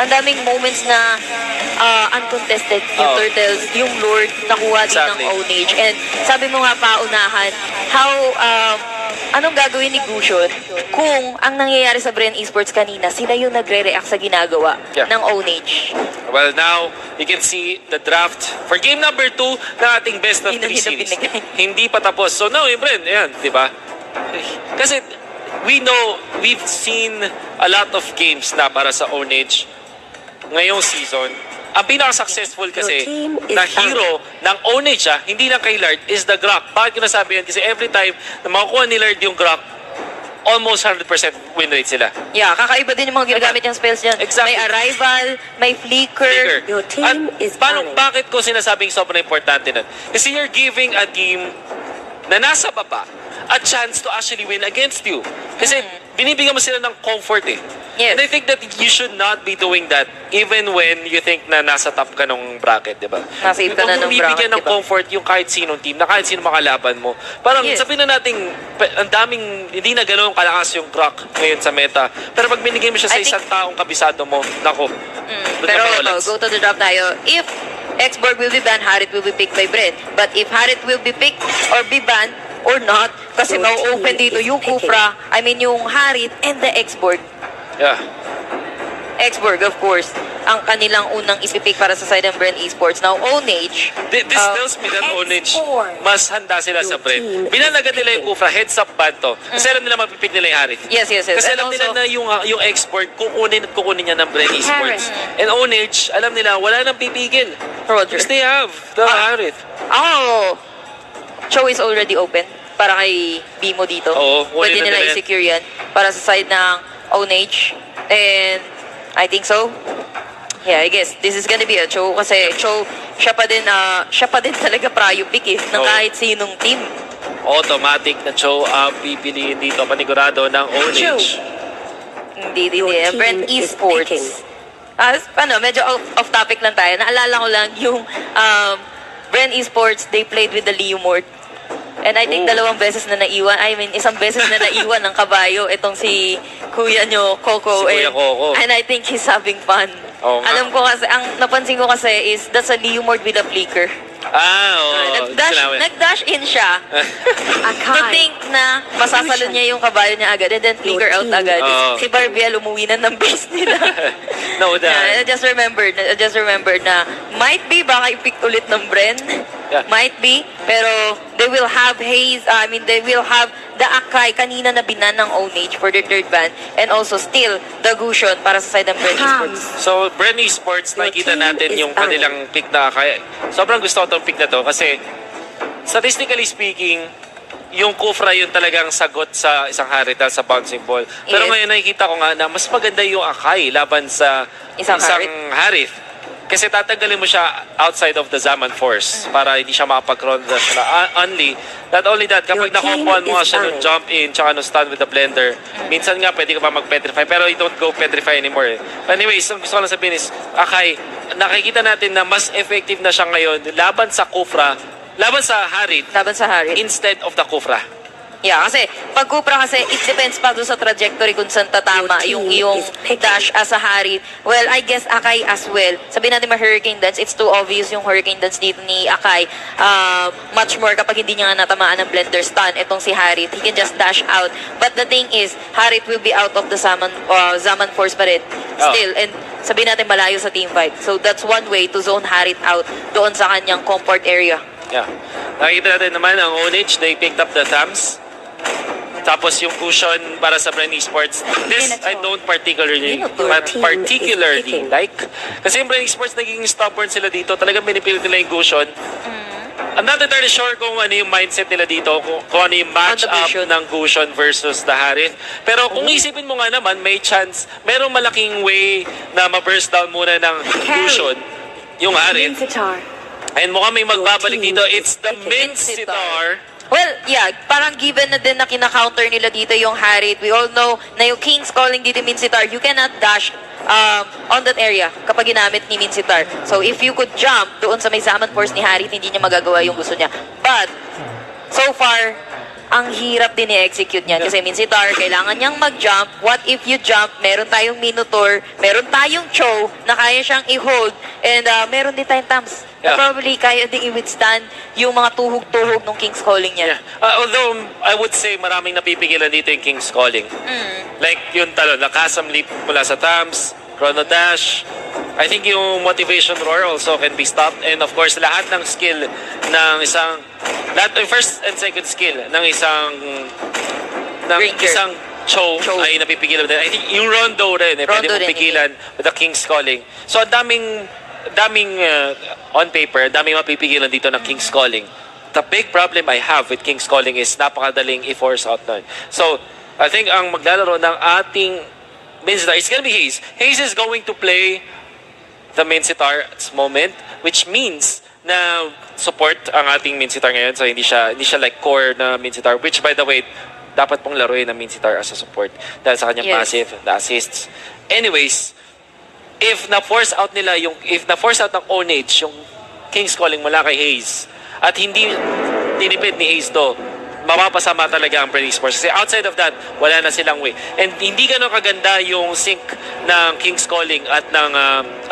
Ang daming moments na uncontested yung Turtles, yung Lord nakuha din ng Ownage. And sabi mo nga paunahan, how anong gagawin ni Gushon kung ang nangyayari sa Bren Esports kanina, sila yung nagre-react sa ginagawa ng Ownage? Well, now, you can see the draft for game number 2 ng ating best of 3 series. Hindi pa tapos. So now, Bren, ayan, di ba? Kasi we've seen a lot of games na para sa Ownage ngayong season. Ang pinaka-successful kasi na hero ng Ownage, hindi lang kay Lard, is the Grok. Bakit ko nasabi yan? Kasi every time na makukuha ni Lard yung Grok, almost 100% win rate sila. Yeah, kakaiba din yung mga ginagamit yung spells dyan. Exactly. May arrival, may flicker. Your team is bakit ko sinasabing sobrang importante nun? Kasi you're giving a team na nasa baba a chance to actually win against you. Kasi binibigyan mo sila ng comfort eh. Yes. And I think that you should not be doing that even when you think na nasa top ka ng bracket, di ba? Nasa ka na ng bibigyan bracket, ng diba? comfort yung kahit sinong team, na kahit sino makalaban mo. Parang Yes. sabihin na natin, ang daming, hindi na gano'n kalakas yung crack ngayon sa meta. Pero pag binigay mo siya sa I think- isang taong kabisado mo, nako. doon Pero ka ito, maulats. go to the draft tayo. If Xborg will be banned, Harit will be picked by Bren. But if Harit will be picked or be banned or not, kasi mau-open dito yung Kufra, yung Harit and the Xborg. Yeah. Xborg, of course, ang kanilang unang ipipick para sa side ng Bren Esports. Now, Ownage. This tells me that Ownage, mas handa sila sa Bren. Binanagan nila yung Kufra, heads up ban to. Kasi alam nila mapipick nila yung Harit. Yes. Kasi And alam nila also, na yung export, kukunin at kukunin niya ng Bren Esports. And Ownage, alam nila, wala nang pipigil. Roger. Because they have the Harit. Show is already open para kay Bimo dito. Oo, Pwede kunin na nila nila yan. i-secure yan para sa side ng Ownage. And I think so. Yeah, I guess this is gonna be a Cho kasi Cho, siya pa din talaga prayo pick ng Oo. kahit sinong team. Automatic na Cho ang pipiliin dito, panigurado ng Ownage. Hindi. Bren Esports. Medyo off topic lang tayo. Naalala ko lang yung Bren Esports, they played with the Leomort. And I think dalawang beses na naiwan. Isang beses na naiwan ng kabayo. Itong si Kuya nyo, Coco. Si Kuya Coco. And I think he's having fun. Oo nga. Alam ko kasi, ang napansin ko kasi is that's a Leomord with a flicker. Nag-dash in siya. To think na masasalon niya yung kabayo niya agad and then flicker out agad. Si Barbiel umuwi na ng base nila. No, I just remembered na might be baka i-pick ulit ng Bren. Yeah. Might be. Pero they will have they will have the Akai kanina na binan ng Ownage for their third ban. And also still the Gushon para sa side ng Bren Esports. So, Bren Esports, nakikita natin yung kanilang pick na kaya. Sobrang gusto ko itong pick na to kasi statistically speaking, yung Kufra yun talagang sagot sa isang Harit sa bouncing ball. Pero Yes. ngayon nakikita ko nga na mas maganda yung Akai laban sa Isang Harit. Kasi tatanggalin mo siya outside of the Zaman Force para hindi siya makapag-ronda siya. Not only that, kapag nakompoan mo nga siya nung jump in tsaka nung stun with the blender, minsan nga pwede ka pa mag-petrify pero you don't go petrify anymore. But anyways, ang gusto ko lang sabihin is, Akai, nakikita natin na mas effective na siya ngayon laban sa Harit instead of the Kufra. Yeah, kasi pag Cupra kasi, it depends pa doon sa trajectory kung saan tatama yung iyong dash as a Harit. Well, I guess Akai as well. Sabihin natin Hurricane Dance, it's too obvious yung Hurricane Dance dito ni Akai. Much more kapag hindi niya nga natamaan ng blender stun, itong si Harit, he can just dash out. But the thing is, Harit will be out of the Zaman Force pa rin. Still, and sabihin natin malayo sa team fight. So that's one way to zone Harit out doon sa kanyang comfort area. Yeah. Nakikita natin naman ang Ownage, they picked up the thumbs. Tapos yung cushion para sa Bren Esports. This I don't particularly like. Kasi yung Bren Esports naging stubborn sila dito. Talagang pinipilit nila yung cushion. I'm not entirely sure kung ano yung mindset nila dito. Kung ano yung match-up ng cushion versus the Harit. Pero kung isipin mo nga naman, may chance, merong malaking way na ma-burst down muna ng cushion yung Harit. And mukhang may magbabalik dito. It's the Minsitar. Well, yeah, parang given na din na kina-counter nila dito yung Harit. We all know na yung King's Calling dito Minsitar, you cannot dash on that area kapag ginamit ni Minsitar. So if you could jump doon sa may Zaman Force ni Harit, hindi niya magagawa yung gusto niya. But, so far, ang hirap din i-execute niyan. Kasi Minsitar, kailangan niyang mag-jump. What if you jump? Meron tayong Minotaur, meron tayong Cho na kaya siyang i-hold, and meron din tayong Tams. Yeah. Probably kaya din i-withstand yung mga tuhog-tuhog ng King's Calling niya. Although, I would say maraming napipigilan dito yung King's Calling. Like yung talon, nakasam leap mula sa Tams, Chrono Dash. I think yung Motivation Roar also can be stopped. And of course, lahat ng skill ng isang, first and second skill ng isang Cho ay napipigilan din. I think yung Rondo rin, pwede mong pigilan with the King's Calling. So, daming on paper, daming mapipigilan dito ng King's Calling. The big problem I have with King's Calling is napakadaling i-force out nun. So, I think ang maglalaro ng ating Minsitar, it's gonna be Hayes. Hayes is going to play the Minsitar at this moment, which means na support ang ating Minsitar ngayon. So, hindi siya like core na Minsitar, which by the way, dapat pong laruin na Minsitar as a support dahil sa kanyang passive, the assists. Anyways, if na-force out ng Ownage yung King's Calling mula kay Hayes at hindi tinipid ni Hayes to, mapapasama talaga ang Bren Esports. Kasi outside of that, wala na silang way. And hindi ganun kaganda yung sync ng King's Calling at ng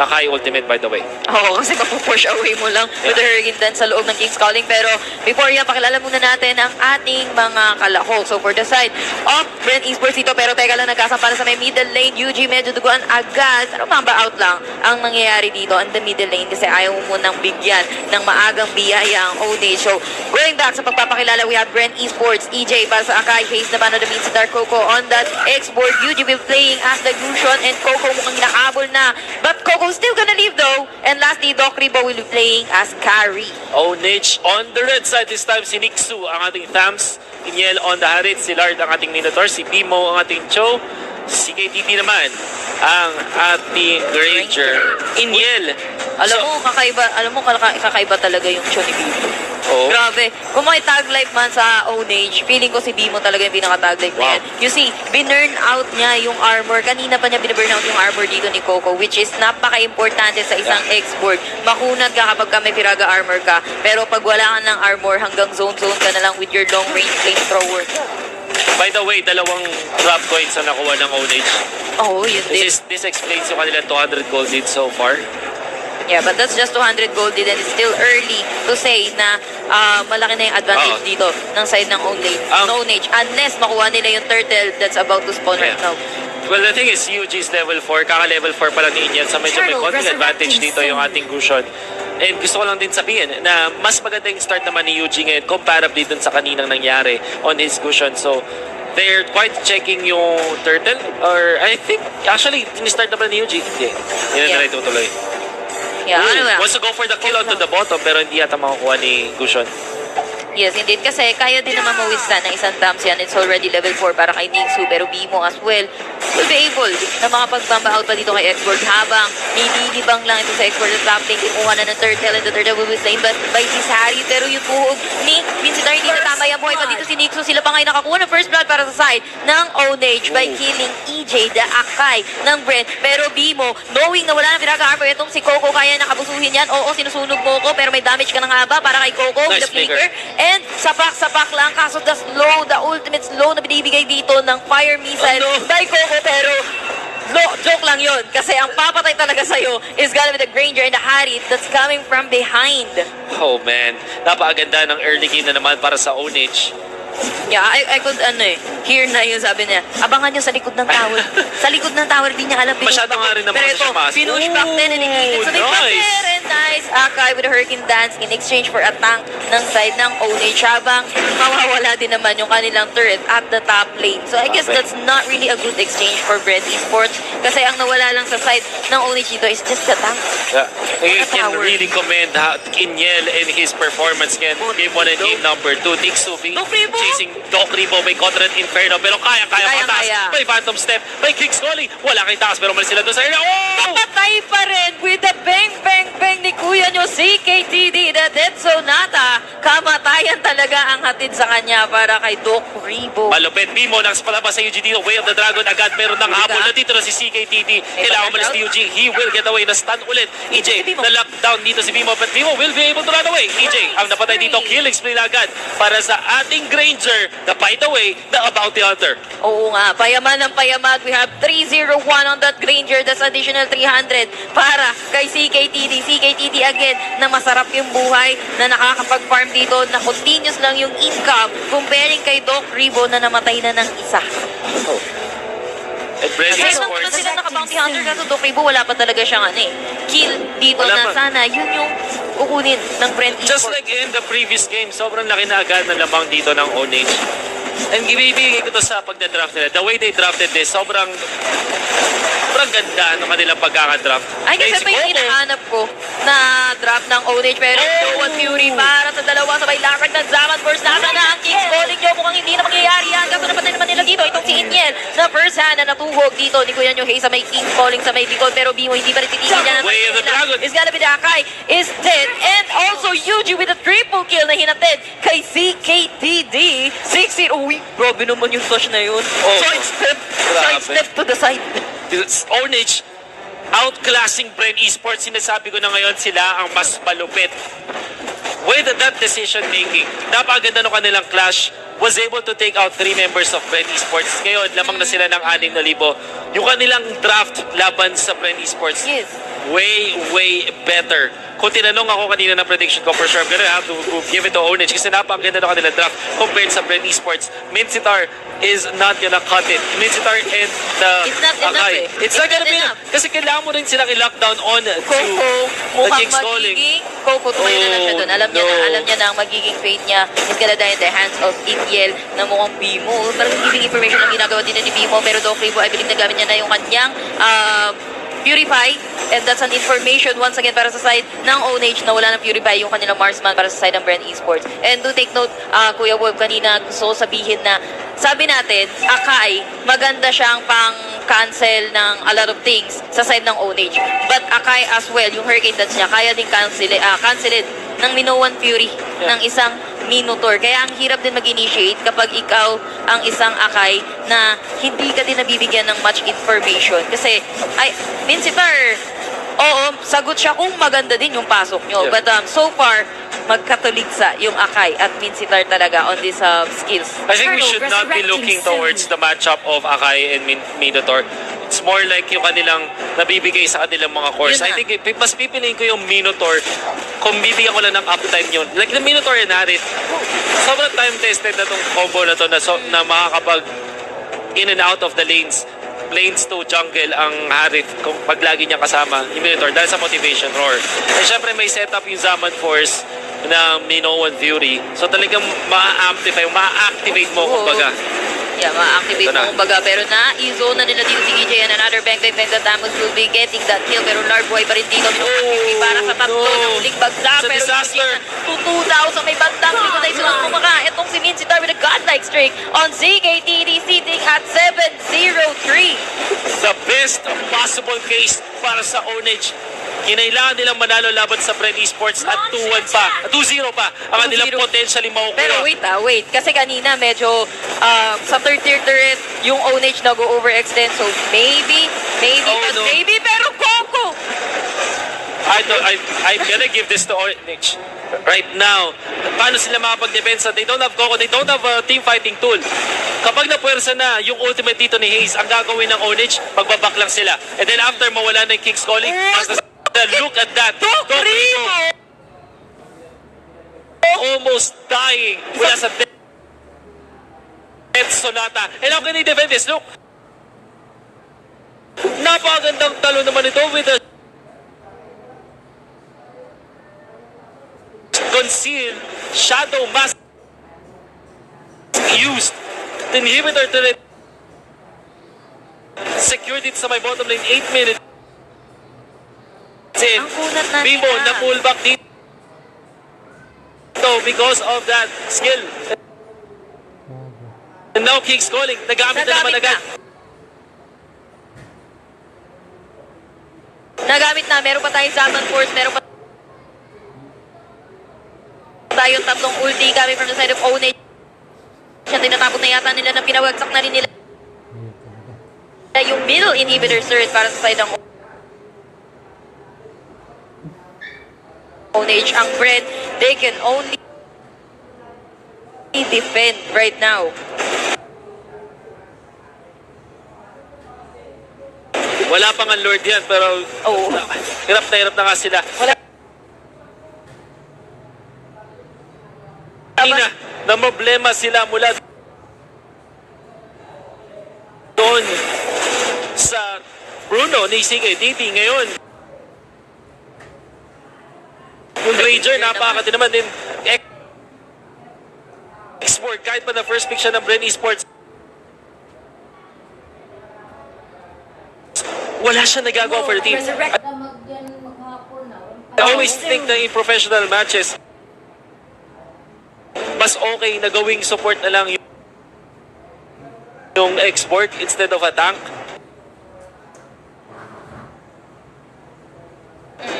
Akai Ultimate, by the way. Oo, kasi mapupush away mo lang with the Hurricane Dance sa loob ng King's Calling. Pero before yan, pakilala muna natin ang ating mga kalahok. So for the side of Bren Esports dito, pero teka lang, nagkasampala sa may middle lane. UG medyo duguan agad. Pero mamba out lang ang nangyayari dito on the middle lane kasi ayaw mo munang bigyan ng maagang biyaya ang Ownage. So going back sa pagpapakilala, we have Bren Esports, EJ para sa Akai, Hayes naman on the Minsitar, Coco on that X-board. UG will playing as the Gusion and Coco mukhang nakaabol na. But Coco still gonna leave though. And lastly, Doc Ribo will be playing as carry. Ownage on the red side this time, si Nixu ang ating Thams, Cignal on the Harit, si Lard ang ating Minotaur, si Bimo ang ating Cho, si KTT naman ang ating Granger. Inyel. Alam mo kakaiba talaga yung Cho ni Bimo. Oh. Grabe. Kung may tag life man sa Ownage, feeling ko si Bimo talaga yung pinaka-tag life na yan. You see, binurn out niya yung armor. Kanina pa niya binurn out yung armor dito ni Coco, which is napaka-importante sa isang X-board. Makunat ka kapag ka may Piraga armor ka. Pero pag wala ka ng armor, hanggang zone-zone ka na lang with your long-range flamethrower. By the way, dalawang drop coins ang nakuha ng Ownage. Oh, yun din. This explains yung kanila 200 gold lead so far. Yeah, but that's just 200 gold and it's still early to say na malaki na yung advantage dito ng side ng Ownage. Unless makuha nila yung turtle that's about to spawn right now. Well, the thing is, UG is level 4. Kaka-level 4 pala ni Inyel. So medyo may konting advantage dito yung ating Gusion. And gusto ko lang din sabihin na mas maganda yung start naman ni UG ngayon comparably dun sa kaninang nangyari on his Gusion. So, they're quite checking yung turtle. Or I think, actually, in-start na pala ni UG. Hindi. Yun na itutuloy. Yeah, wants to go for the kill out to the bottom pero hindi yata makukuha ni Gusion. Yes, indeed. Kasi kaya din naman mawista ng isang Thams yan. It's already level 4 para kay Ningsu. Pero Bimo as well will be able na makapag-bamba out pa dito kay X-board habang nililibang lang ito sa X-board at top lane. Kinuha na ng turtle and the turtle will be slain but by si Sari. Pero yung tuhog ni Minsitar hindi natama yung buhay pa dito si Ningsu. Sila pa ngayon nakakuha ng first blood para sa side ng Ownage by killing EJ, the Akai ng Bren. Pero Bimo, knowing na wala nang Piraga armor, itong si Coco kaya nakabusuhin yan. Oo, sinusunog mo ko pero may damage ka ng haba para kay Coco with the flicker. And sapak-sapak lang kaso the ultimate slow na binibigay dito ng fire missile by Coco pero joke lang yun kasi ang papatay talaga sa'yo is gonna be the Granger and the Harit that's coming from behind. Oh man, napakaganda ng early game na naman para sa Ownage. Yeah, I could hear na yun sabi niya, abangan nyo sa likod ng tower. Sa likod ng tower, di niya alam. Masyado nga rin naman pero ito, pinush back din and hit. So they nice. Nice. Akai with a Hurricane Dance in exchange for a tank ng side ng Ownage habang mawawala din naman yung kanilang turret at the top lane. So I guess that's not really a good exchange for Bren Esports kasi ang nawala lang sa side ng Ownage dito is just the tank. Yeah. You can really commend Inyel and his performance game 1 and game number 2. Nixu chasing Doc Ribo may Contrat Inferno pero kaya mataas. May Phantom Step, may King's Calling. Wala kay taas pero malis sila doon sa area. Oh! Patay pa rin with the bang ni kuya nyo CKTD, the Dead Sonata. Kamatayan talaga ang hatid sa kanya para kay Doc Ribo. Malupit. Bimo nang palabas sa UG dito. Way of the Dragon agad meron ng habol na dito na si CKTD. Kailangan malis ni UG. He will get away na stun ulit. EJ na lockdown dito si Bimo but Bimo will be able to run away. EJ ang napatay dito. Killing spree agad para sa ating Granger na fight away na Bounty Hunter. Oo nga. Payaman ng payaman. We have 301 on that Granger. That's additional 300 para kay CKTD. CKTD again na masarap yung buhay na nakakapag-farm dito na continuous lang yung income comparing kay Doc Ribo na namatay na ng isa. At Bren Esports. Kasi sila naka-bounty hunter kaso Doc Ribo wala pa talaga siyang kill dito na sana yun yung kukunin ng Bren Esports. Just like in the previous game, sobrang laki na agad ng lamang dito ng Ownage. And ibibigay ko to sa pagda-draft nila. The way they drafted this, sobrang ganda ng kanilang pagkakadraft. Ay, kasi pa yung hinahanap ko na draft ng Ownage pero Joe Fury para sa dalawa sabay lakad ng Zaman first nasa na ang King's Calling nyo mukhang hindi na mangyayari yan kaso napatay naman nila dito itong si Inyel na first hand na natuhog dito ni Kuya Nyo Hey sa may King's Calling sa may likod pero Bimo hindi pa rin titigil yan Way of the Dragon is gonna be the Akai is dead and also Yuji with a triple kill na hinatid kay CKTD 6-0 Uy, grabe naman yung touch na yun. Side step! Side step to the side. Ownage, outclassing Bren Esports. Sinasabi ko na ngayon sila ang mas malupit. With that decision making, napakaganda ng kanilang clash, was able to take out 3 members of Bren Esports. Ngayon, lamang na sila ng 6,000. Yung kanilang draft laban sa Bren Esports, Yes. way better. Kung tinanong ako kanina ng prediction ko, for sure, I'm gonna have to give it to Ownage kasi napakaganda ng kanilang draft compared sa Bren Esports. Mincitar is not gonna cut it. Mincitar and the It's not enough Akai. eh. It's not gonna be enough. enough. Kasi kailangan mo rin silang i-lockdown on to Coco, the mukhang King's Calling. magiging Coco, tumayo na siya doon. Alam niya na ang magiging fate niya is gonna die in the hands of ETL na mukhang Bimo. Parang giving information ang ginagawa din ni Bimo, pero Doc Rivo, I believe na gamit niya na yung kanyang Purify, and that's an information once again para sa side ng Ownage na wala ng Purify yung kanilang Marsman para sa side ng Bren Esports. And do take note, Kuya Wolf, kanina gusto sabihin na sabi natin, Akai, maganda siyang pang-cancel ng a lot of things sa side ng Ownage. But Akai as well, yung Hurricane Dance niya, kaya din cancelin ng Minoan Fury ng isang Minotaur. Kaya ang hirap din mag-initiate kapag ikaw ang isang Akai na hindi ka din nabibigyan ng much information. Kasi, Mincitar, oo, sagot siya kung maganda din yung pasok nyo. Yeah. But so far, magkatuligsa yung Akai at Mincitar talaga on these skills. I think we should not be looking towards the matchup of Akai and Minotaur. It's more like yung kanilang nabibigay sa kanilang mga cores. Yun na. I think mas pipiliin ko yung Minotaur kung bibigyan ko lang ng uptime yun. Like the Minotaur and Harit, sobrang time-tested na tong combo na to na makakapag in and out of the lanes to jungle ang Harith kung pag lagi niya kasama yung Minotaur dahil sa motivation roar. And syempre may setup yung Zaman Force na Minoan Fury. So talagang ma-activate mo kumbaga. Yeah, ma-activate Ito na. mo kumbaga. Pero na-i-zone na nila dito si EJ and another Bangbang that Tamus will be getting that kill. Pero Larboy pa rin dito. Para sa tatlo ng huling bagsak. It's a Pero disaster. tutudaw sa may bandang likod ay sunod kumaka. Itong si Mincitar with a godlike streak on ZKTD sitting at 7-0-3. The best possible case para sa Ownage. Kinailangan nilang manalo laban sa Bren Esports at 2-1 pa, 2-0 pa ang kanilang 2-0. potentially makukuha. Pero wait. Kasi kanina medyo sa third tier turret, yung Ownage nag-overextend. So maybe, pero Coco! I'm gonna give this to Ownage right now. Paano sila makapag-depensa? They don't have Coco, they don't have a team fighting tool. Kapag napuwersa na yung ultimate dito ni Hayes, ang gagawin ng Ownage, magbabak lang sila. And then after mawala na yung King's Calling, look at that. Doc Rivo almost dying. Wala sa Death Sonata. And how can he defend this? Look. Napakagandang talo naman ito with a concealed shadow mask used. The inhibitor turret secured it sa my bottom lane 8 minutes. Ang kunat na Bimo nila. na pull back dito because of that skill. And now King's Calling. Nagamit na naman agad. Nagamit na. Meron pa tayong Zaman Force. Meron pa tayong tatlong ulti coming from the side of Ownage. Siya tinatapos na yata nila na pinawagsak na rin nila yung middle inhibitor surge para sa side ng Ownage. Ang Bren, they can only defend right now. Wala pang ang Lord yan, pero hirap na nga sila. Kanina, na problema sila mula doon sa Bruno ni CKTT ngayon. Yung Ranger, napakati naman din. Export, kahit pa na first pick siya ng Bren Esports, wala siya nagagawa for the team. I always think na in professional matches, mas okay na gawing support na lang yung export instead of a tank.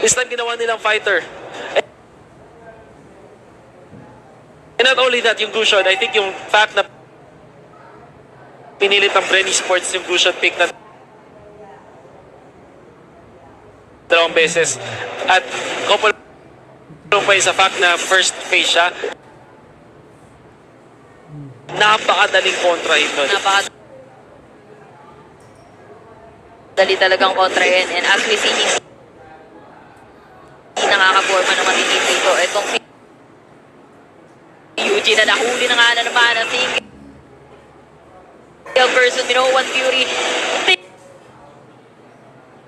This time ginawa nilang fighter. And not only that, yung Gushon, I think yung fact na pinilit ang Bren Esports yung blue shot pick na dalawang beses. At couple pa yun sa fact na first phase siya. Napakadaling kontrahin nun. Dali talagang kontrahin. And as we see, hindi nakakaporma ng matitip dito. Itong si Eugene na nahuli na nga na naman ang single person, Minoan Fury,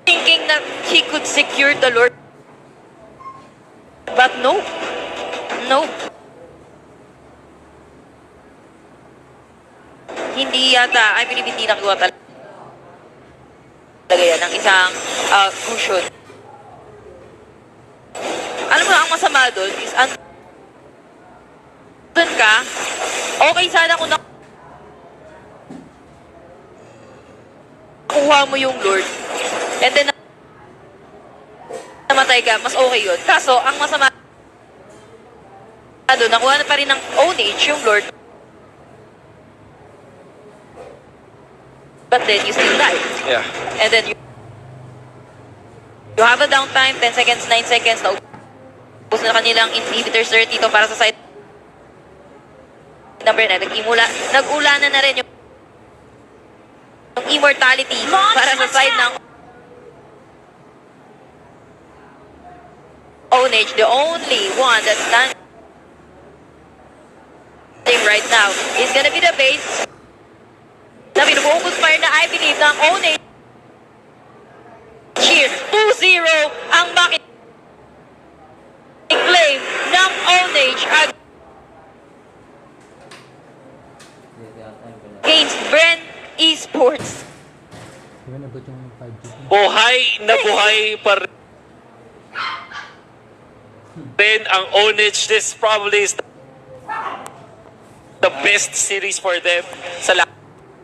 thinking that he could secure the Lord. But no. No. Hindi yata, I believe hindi nakuha talaga yan ng isang cushion. Alam mo, ang masama doon is andun ka, okay sana kung nakuha mo yung Lord and then namatay ka, mas okay yun. Kaso, ang masama doon, nakuha na pa rin ng Ownage yung Lord, but then you still die. Yeah. And then you have a downtime, 10 seconds, 9 seconds, naubos na kanilang inhibitors dito para sa side number 9. Nag-ulanan na rin yung immortality para sa side ng Ownage. The only one that's standing right now is gonna be the base na binubukos fire na I believe ng Ownage. Cheer 2-0 ang claim ng Ownage against Bren Esports. Buhay na buhay pa rin ang Ownage. This probably is the best series for them sa